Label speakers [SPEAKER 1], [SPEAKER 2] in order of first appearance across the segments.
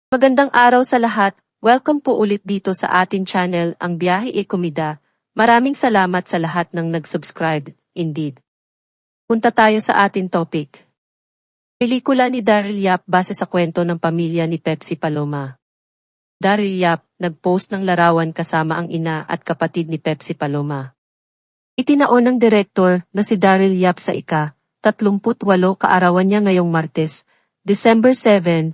[SPEAKER 1] Magandang araw sa lahat. Welcome po ulit dito sa atin channel, Ang Biyahe e Komida. Maraming salamat sa lahat ng nag-subscribe. Indeed. Punta tayo sa atin topic. Pelikula ni Daryl Yap base sa kwento ng pamilya ni Pepsi Paloma. Daryl Yap nag-post ng larawan kasama ang ina at kapatid ni Pepsi Paloma. Itinaon ng direktor na si Daryl Yap sa ika-38 kaarawan niya ngayong Martes, December 7,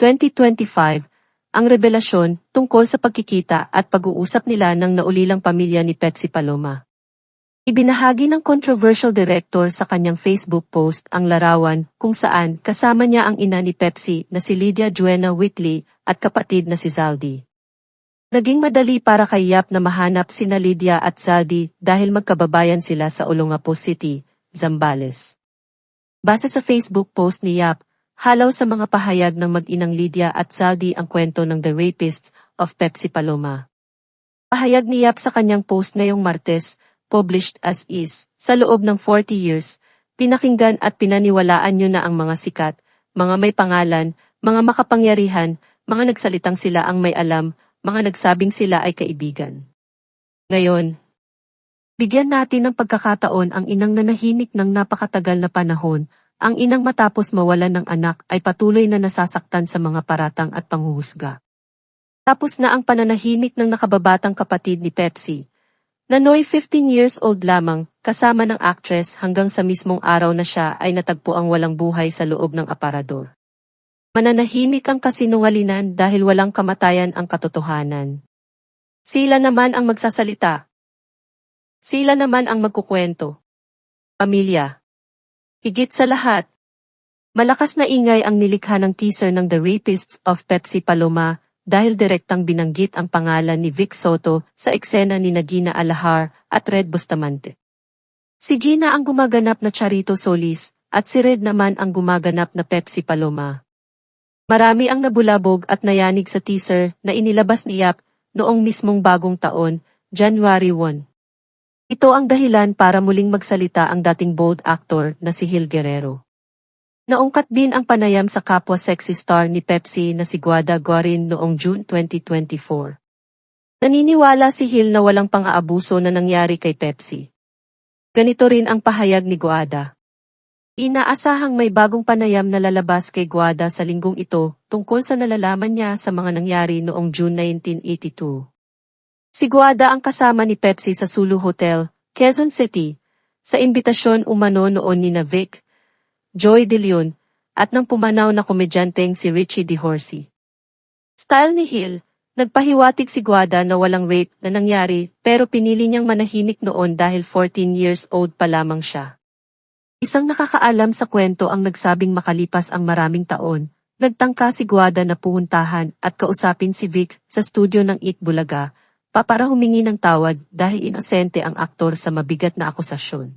[SPEAKER 1] 2025, ang revelasyon tungkol sa pagkikita at pag-uusap nila ng naulilang pamilya ni Pepsi Paloma. Ibinahagi ng controversial director sa kanyang Facebook post ang larawan kung saan kasama niya ang ina ni Pepsi na si Lydia Juena Whitley at kapatid na si Zaldy. Naging madali para kay Yap na mahanap sina Lydia at Zaldy dahil magkababayan sila sa Olongapo City, Zambales. Base sa Facebook post ni Yap, halaw sa mga pahayag ng mag-inang Lydia at Zaldy ang kwento ng The Rapists of Pepsi Paloma. Pahayag ni Yap sa kanyang post ngayong Martes, published as is, sa loob ng 40 years, pinakinggan at pinaniwalaan nyo na ang mga sikat, mga may pangalan, mga makapangyarihan, mga nagsalitang sila ang may alam, mga nagsabing sila ay kaibigan. Ngayon, bigyan natin ng pagkakataon ang inang nanahimik ng napakatagal na panahon. Ang inang matapos mawalan ng anak ay patuloy na nasasaktan sa mga paratang at panghuhusga. Tapos na ang pananahimik ng nakababatang kapatid ni Pepsi, na noy 15 years old lamang, kasama ng actress hanggang sa mismong araw na siya ay natagpo ang walang buhay sa loob ng aparador. Mananahimik ang kasinungalingan dahil walang kamatayan ang katotohanan. Sila naman ang magsasalita. Sila naman ang magkukwento. Pamilya. Higit sa lahat, malakas na ingay ang nilikha ng teaser ng The Rapists of Pepsi Paloma dahil direktang binanggit ang pangalan ni Vic Soto sa eksena ni Gina Alahar at Red Bustamante. Si Gina ang gumaganap na Charito Solis at si Red naman ang gumaganap na Pepsi Paloma. Marami ang nabulabog at nayanig sa teaser na inilabas ni Yap noong mismong bagong taon, January 1. Ito ang dahilan para muling magsalita ang dating bold actor na si Gil Guerrero. Naungkat din ang panayam sa kapwa sexy star ni Pepsi na si Guada Guarin noong June 2024. Naniniwala si Gil na walang pang-aabuso na nangyari kay Pepsi. Ganito rin ang pahayag ni Guada. Inaasahang may bagong panayam na lalabas kay Guada sa linggong ito tungkol sa nalalaman niya sa mga nangyari noong June 1982. Si Guada ang kasama ni Pepsi sa Sulu Hotel, Quezon City, sa imbitasyon umano noon ni Vic, Joy De Leon, at ng pumanaw na komedyanteng si Richie De Horsey. Style ni Gil, nagpahiwatig si Guada na walang rape na nangyari pero pinili niyang manahimik noon dahil 14 years old pa lamang siya. Isang nakakaalam sa kwento ang nagsabing makalipas ang maraming taon, nagtangka si Guada na puhuntahan at kausapin si Vic sa studio ng Eat Bulaga, para humingi ng tawad dahil inosente ang aktor sa mabigat na akusasyon.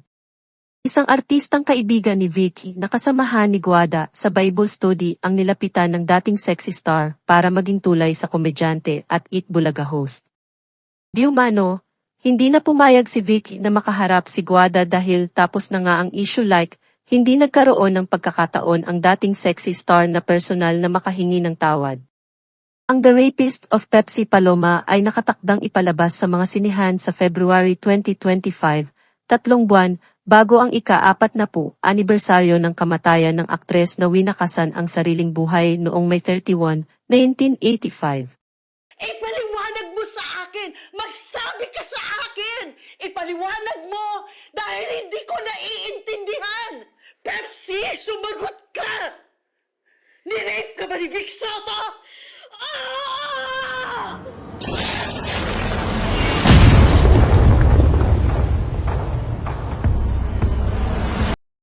[SPEAKER 1] Isang artistang kaibigan ni Vicky na kasamahan ni Guada sa Bible study ang nilapitan ng dating sexy star para maging tulay sa komedyante at Eat Bulaga host. Di umano, hindi na pumayag si Vicky na makaharap si Guada dahil tapos na nga ang issue hindi nagkaroon ng pagkakataon ang dating sexy star na personal na makahingi ng tawad. Ang The Rapists of Pepsi Paloma ay nakatakdang ipalabas sa mga sinihan sa February 2025, 3 buwan bago ang ika-40 anibersaryo ng kamatayan ng aktres na winakasan ang sariling buhay noong May 31, 1985.
[SPEAKER 2] Ipaliwanag mo sa akin! Magsabi ka sa akin! Ipaliwanag mo dahil hindi ko naiintindihan! Pepsi, sumagot ka! Nirape ka ba ni Vic Soto? Ah!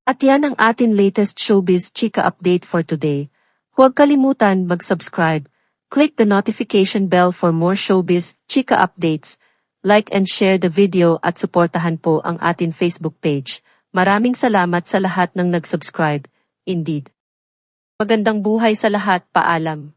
[SPEAKER 1] At yan ang atin latest showbiz chika update for today. Huwag kalimutan mag-subscribe, click the notification bell for more showbiz chika updates, like and share the video at suportahan po ang atin Facebook page. Maraming salamat sa lahat ng nag-subscribe. Indeed. Magandang buhay sa lahat, paalam.